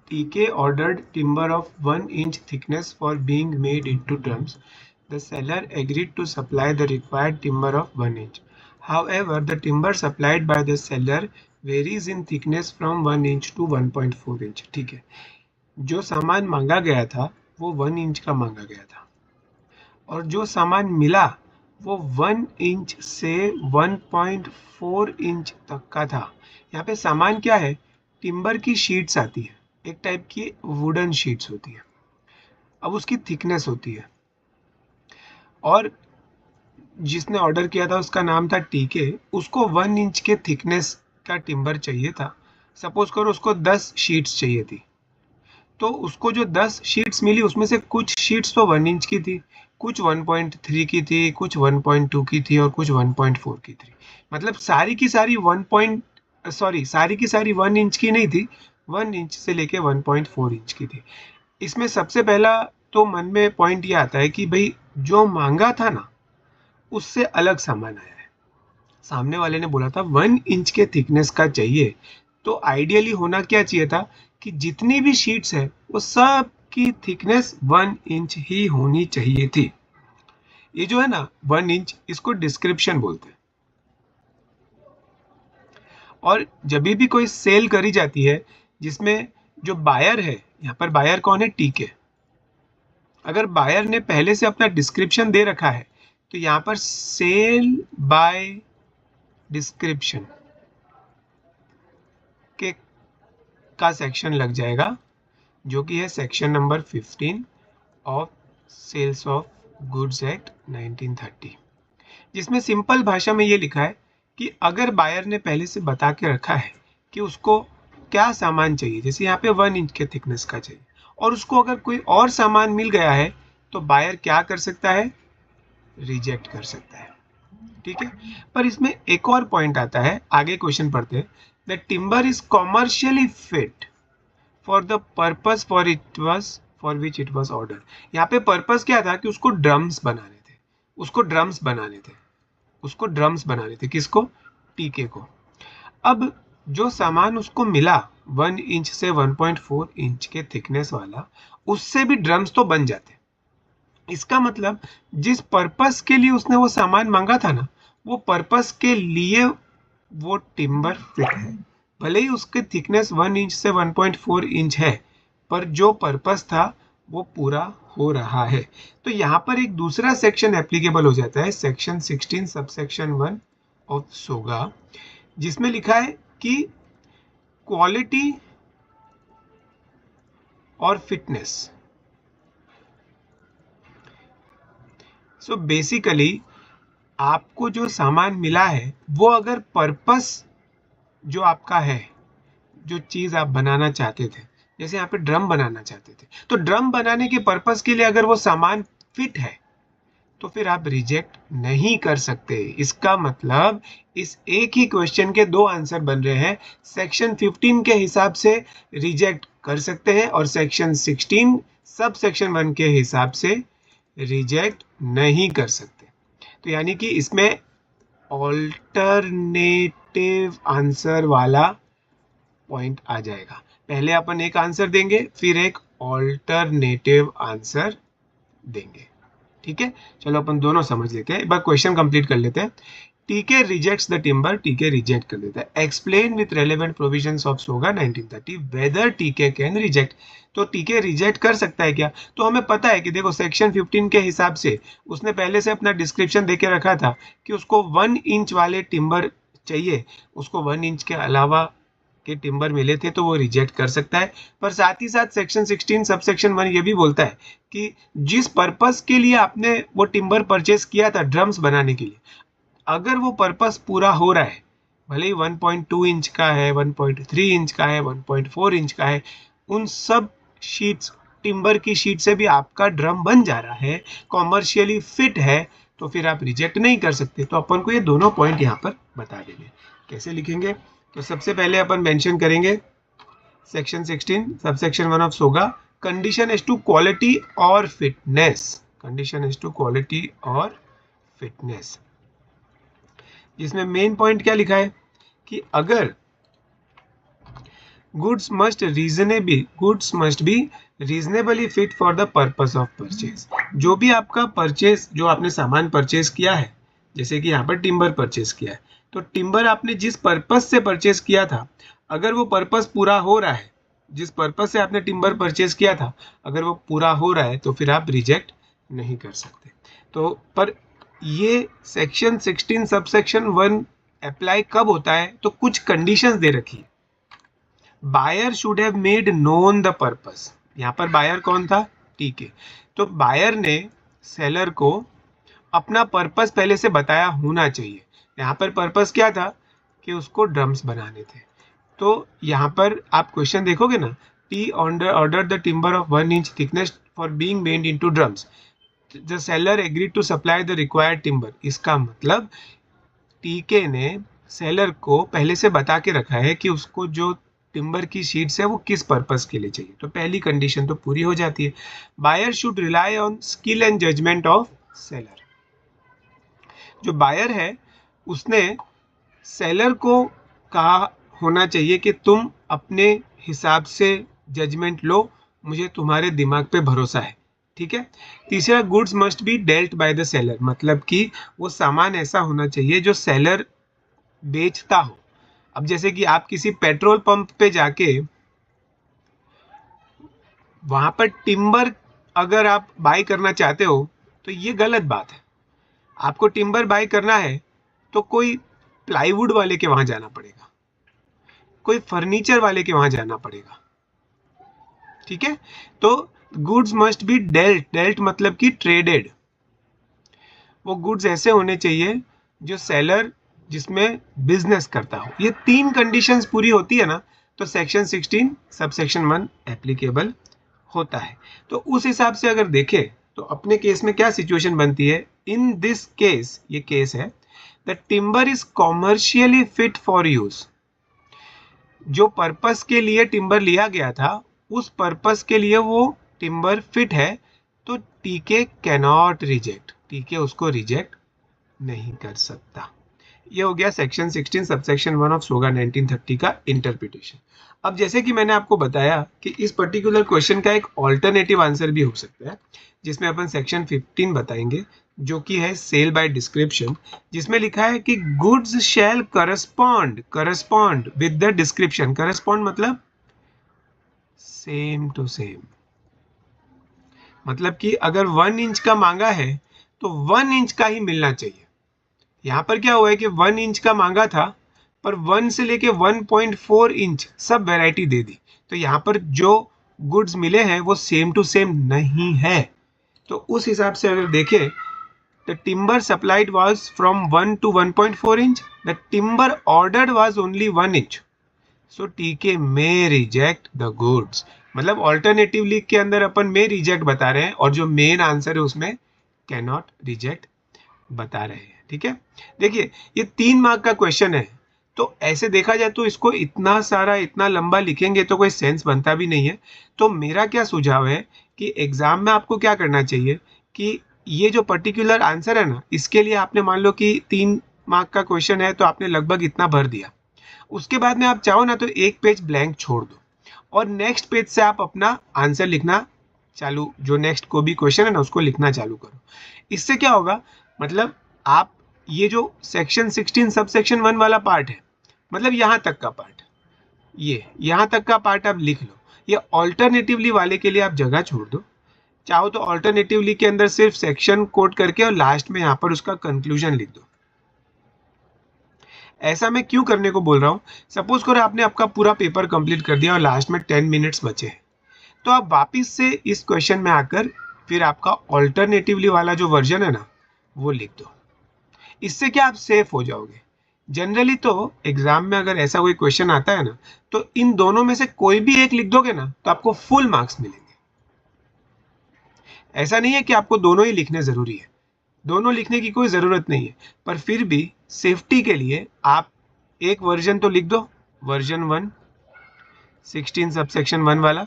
TK ordered timber of 1 inch thickness for being made into drums. The seller agreed to supply the required timber of 1 inch. However, the timber supplied by the seller varies in thickness from 1 inch to 1.4 inch. ठीक है, जो सामान मांगा गया था वो 1 inch का मांगा गया था और जो सामान मिला वो 1 इंच से 1.4 इंच तक का था। यहाँ पे सामान क्या है? टिम्बर की शीट्स आती है, एक टाइप की वुडन शीट्स होती है। अब उसकी थिकनेस होती है और जिसने ऑर्डर किया था उसका नाम था टीके, उसको 1 इंच के थिकनेस का टिम्बर चाहिए था। सपोज करो उसको 10 शीट्स चाहिए थी, तो उसको जो 10 शीट्स मिली उसमें से कुछ शीट्स तो 1 इंच की थी, कुछ 1.3 की थी, कुछ 1.2 की थी और कुछ 1.4 की थी। मतलब सारी की सारी 1 इंच की नहीं थी, 1 इंच से लेके 1.4 इंच की थी। इसमें सबसे पहला तो मन में पॉइंट ये आता है कि भाई जो मांगा था ना उससे अलग सामान आया है। सामने वाले ने बोला था 1 इंच के थिकनेस का चाहिए, तो आइडियली होना क्या चाहिए था कि जितनी भी शीट्स है वो सब की थिकनेस 1 इंच ही होनी चाहिए थी। ये जो है ना 1 इंच, इसको डिस्क्रिप्शन बोलते हैं। और जब भी कोई सेल करी जाती है जिसमें जो बायर है, यहाँ पर बायर कौन है? टीके। अगर बायर ने पहले से अपना डिस्क्रिप्शन दे रखा है तो यहाँ पर सेल बाय डिस्क्रिप्शन के का सेक्शन लग जाएगा, जो कि है section number 15 of sales of goods act 1930, जिसमें सिंपल भाषा में ये लिखा है कि अगर बायर ने पहले से बता के रखा है कि उसको क्या सामान चाहिए, जैसे यहाँ पे 1 इंच के थिकनेस का चाहिए, और उसको अगर कोई और सामान मिल गया है तो बायर क्या कर सकता है? रिजेक्ट कर सकता है। ठीक है, पर इसमें एक और पॉइंट आता है, आगे क्वेश्चन पढ़ते हैं। The timber is commercially fit for the purpose for which it was order. यहाँ पे पर्पस क्या था कि उसको ड्रम्स बनाने थे, किसको? टीके को। अब जो सामान उसको मिला 1 इंच से 1.4 इंच के थिकनेस वाला, उससे भी ड्रम्स तो बन जाते। इसका मतलब जिस पर्पस के लिए उसने वो सामान मांगा था ना, वो पर्पस के लिए वो टिम्बर फिट है। भले ही उसके थिकनेस 1 इंच से 1.4 इंच है, पर जो पर्पस था वो पूरा हो रहा है। तो यहाँ पर एक दूसरा सेक्शन एप्लीकेबल हो जाता है, सेक्शन 16 सबसेक्शन 1 ऑफ सोगा, जिसमें लिखा है कि क्वालिटी और फिटनेस। सो बेसिकली आपको जो सामान मिला है वो अगर पर्पस जो आपका है, जो चीज आप बनाना चाहते थे, जैसे यहाँ पे ड्रम बनाना चाहते थे, तो ड्रम बनाने के पर्पस के लिए अगर वो सामान फिट है तो फिर आप रिजेक्ट नहीं कर सकते। इसका मतलब इस एक ही क्वेश्चन के दो आंसर बन रहे हैं। सेक्शन 15 के हिसाब से रिजेक्ट कर सकते हैं और सेक्शन 16 सब सेक्शन 1 के हिसाब से रिजेक्ट नहीं कर सकते। तो यानी कि इसमें ऑल्टरनेटिव आंसर वाला पॉइंट आ जाएगा। पहले अपन एक आंसर देंगे, फिर एक ऑल्टरनेटिव आंसर देंगे। ठीक है, चलो अपन दोनों समझ लेते हैं, एक बार क्वेश्चन कंप्लीट कर लेते हैं। TK rejects the timber, TK reject कर देता है। Explain with relevant provisions of SOGA 1930 whether TK can reject. तो टीके रिजेक्ट कर सकता है क्या? तो हमें पता है कि देखो सेक्शन 15 के हिसाब से उसने पहले से अपना डिस्क्रिप्शन देके रखा था कि उसको 1 इंच वाले टिम्बर चाहिए, उसको 1 इंच के अलावा के टिम्बर मिले थे तो वो रिजेक्ट कर सकता है। पर साथ ही साथ सेक्शन 16 सब सेक्शन 1 ये भी बोलता है कि जिस पर्पस के लिए आपने वो टिम्बर परचेस किया था ड्रम्स बनाने के लिए, अगर वो पर्पस पूरा हो रहा है, भले ही 1.2 इंच का है, 1.3 इंच का है, 1.4 इंच का है, उन सब शीट्स, टिम्बर की शीट से भी आपका ड्रम बन जा रहा है, कॉमर्शियली फिट है, तो फिर आप रिजेक्ट नहीं कर सकते। तो अपन को ये दोनों पॉइंट यहाँ पर बता देंगे। कैसे लिखेंगे? तो सबसे पहले अपन मेंशन करेंगे section 16 subsection 1 of SOGA, condition as to quality और fitness, condition as to quality और फिटनेस, जिसमें मेन पॉइंट क्या लिखा है कि अगर goods must be reasonably fit for the purpose of purchase. जो भी आपका परचेज, जो आपने सामान परचेज किया है, जैसे कि यहाँ पर टिम्बर परचेज किया है, तो टिम्बर आपने जिस पर्पस से परचेज किया था, अगर वो पर्पस पूरा हो रहा है, जिस पर्पस से आपने टिम्बर परचेज किया था, अगर वो पूरा हो रहा है तो फिर आप रिजेक्ट नहीं कर सकते। तो पर ये सेक्शन 16 सबसेक्शन 1 अप्लाई कब होता है, तो कुछ कंडीशंस दे रखी है। Buyer should have made known the purpose. यहाँ पर बायर कौन था, ठीक है, तो बायर ने सेलर को अपना पर्पस पहले से बताया होना चाहिए। यहाँ पर पर्पस क्या था कि उसको ड्रम्स बनाने थे। तो यहाँ पर आप क्वेश्चन देखोगे ना, T order the timber of 1 inch thickness for being made into drums, the seller agreed to supply the required timber. इसका मतलब टीके ने सेलर को पहले से बता के रखा है कि उसको जो टिम्बर की शीट्स है वो किस पर्पस के लिए चाहिए। तो पहली कंडीशन तो पूरी हो जाती है। Buyer should rely on skill and judgement of seller. जो बायर है उसने सेलर को कहा होना चाहिए कि तुम अपने हिसाब से जजमेंट लो, मुझे तुम्हारे दिमाग पे भरोसा है, ठीक है। तीसरा, goods must be dealt by the seller, मतलब कि वो सामान ऐसा होना चाहिए जो सेलर बेचता हो। अब जैसे कि आप किसी पेट्रोल पंप पे जाके वहां पर टिम्बर अगर आप बाय करना चाहते हो तो ये गलत बात है। आपको टिम्बर बाय करना है तो कोई प्लाईवुड वाले के वहां जाना पड़ेगा, कोई फर्नीचर वाले के वहां जाना पड़ेगा, ठीक है। तो गुड्स मस्ट बी डेल्ट मतलब कि ट्रेडेड। वो गुड्स ऐसे होने चाहिए जो सेलर जिसमें बिजनेस करता हो। ये 3 कंडीशंस पूरी होती है ना, तो सेक्शन 16 सबसेक्शन 1 एप्लीकेबल होता है। तो उस हिसाब से अगर देखें तो अपने केस में क्या सिचुएशन बनती है। इन दिस केस, ये केस है, the timber is commercially fit for use. जो पर्पस के लिए टिम्बर लिया गया था उस पर्पस के लिए वो टिम्बर फिट है, तो टीके कैनॉट रिजेक्ट, टीके उसको रिजेक्ट नहीं कर सकता। ये हो गया सेक्शन 16 सबसेक्शन 1 ऑफ सोगा 1930 का इंटरप्रिटेशन। अब जैसे कि मैंने आपको बताया कि इस पर्टिकुलर क्वेश्चन का एक ऑल्टरनेटिव आंसर भी हो सकता है, जिसमें अपन सेक्शन 15 बताएंगे, जो कि है सेल बाय डिस्क्रिप्शन, जिसमें लिखा है कि goods shall correspond with the description. Correspond मतलब सेम टू सेम, मतलब कि अगर 1 इंच का मांगा है तो 1 इंच का ही मिलना चाहिए। यहाँ पर क्या हुआ है कि 1 इंच का मांगा था पर 1 से लेके 1.4 इंच सब वैरायटी दे दी, तो यहाँ पर जो गुड्स मिले हैं वो सेम टू सेम नहीं है। तो उस हिसाब से अगर देखें, the timber supplied was from 1 to 1.4 inch, the timber ordered was only 1 inch, so TK may reject the goods. मतलब ऑल्टरनेटिवली के अंदर अपन मे रिजेक्ट बता रहे हैं और जो मेन आंसर है उसमें कैन नॉट रिजेक्ट बता रहे हैं, ठीक है। देखिए ये 3 मार्क का क्वेश्चन है, तो ऐसे देखा जाए तो इसको इतना सारा इतना लंबा लिखेंगे तो कोई सेंस बनता भी नहीं है। तो मेरा क्या सुझाव है कि एग्जाम में आपको क्या करना चाहिए कि ये जो पर्टिकुलर आंसर है ना, इसके लिए आपने मान लो कि 3 मार्क का क्वेश्चन है तो आपने लगभग इतना भर दिया। उसके बाद में आप चाहो ना तो एक पेज ब्लैंक छोड़ दो और नेक्स्ट पेज से आप अपना आंसर लिखना चालू, जो नेक्स्ट को भी क्वेश्चन है ना उसको लिखना चालू करो। इससे क्या होगा, मतलब आप ये जो सेक्शन 16 सबसेक्शन 1 वाला पार्ट है, मतलब यहाँ तक का पार्ट, ये यहाँ तक का पार्ट आप लिख लो। ये ऑल्टरनेटिवली वाले के लिए आप जगह छोड़ दो, चाहो तो ऑल्टरनेटिवली के अंदर सिर्फ सेक्शन कोड करके और लास्ट में यहाँ पर उसका कंक्लूजन लिख दो। ऐसा मैं क्यों करने को बोल रहा हूँ, सपोज करो आपने आपका पूरा पेपर कंप्लीट कर दिया और लास्ट में 10 मिनट्स बचे हैं, तो आप वापिस से इस क्वेश्चन में आकर फिर आपका ऑल्टरनेटिवली वाला जो वर्जन है ना वो लिख दो। इससे क्या आप सेफ हो जाओगे। जनरली तो एग्जाम में अगर ऐसा कोई क्वेश्चन आता है ना, तो इन दोनों में से कोई भी एक लिख दोगे ना तो आपको फुल मार्क्स मिलेंगे। ऐसा नहीं है कि आपको दोनों ही लिखने जरूरी है, दोनों लिखने की कोई ज़रूरत नहीं है, पर फिर भी सेफ्टी के लिए आप एक वर्जन तो लिख दो, वर्जन 1 16 सबसेक्शन 1 वाला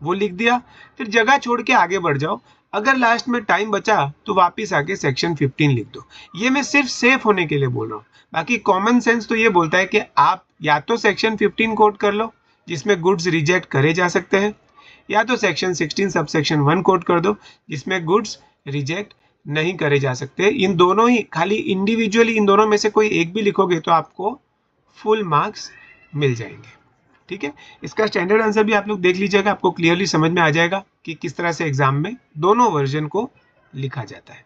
वो लिख दिया, फिर जगह छोड़ के आगे बढ़ जाओ। अगर लास्ट में टाइम बचा तो वापस आके सेक्शन 15 लिख दो। ये मैं सिर्फ सेफ होने के लिए बोल रहा हूँ, बाकी कॉमन सेंस तो ये बोलता है कि आप या तो सेक्शन 15 कोट कर लो जिसमें गुड्स रिजेक्ट करे जा सकते हैं, या तो सेक्शन 16 सब सेक्शन 1 कोड कर दो जिसमें गुड्स रिजेक्ट नहीं करे जा सकते। इन दोनों ही खाली इंडिविजुअली इन दोनों में से कोई एक भी लिखोगे तो आपको फुल मार्क्स मिल जाएंगे। ठीक है, इसका स्टैंडर्ड आंसर भी आप लोग देख लीजिएगा, आपको क्लियरली समझ में आ जाएगा कि किस तरह से एग्जाम में दोनों वर्जन को लिखा जाता है।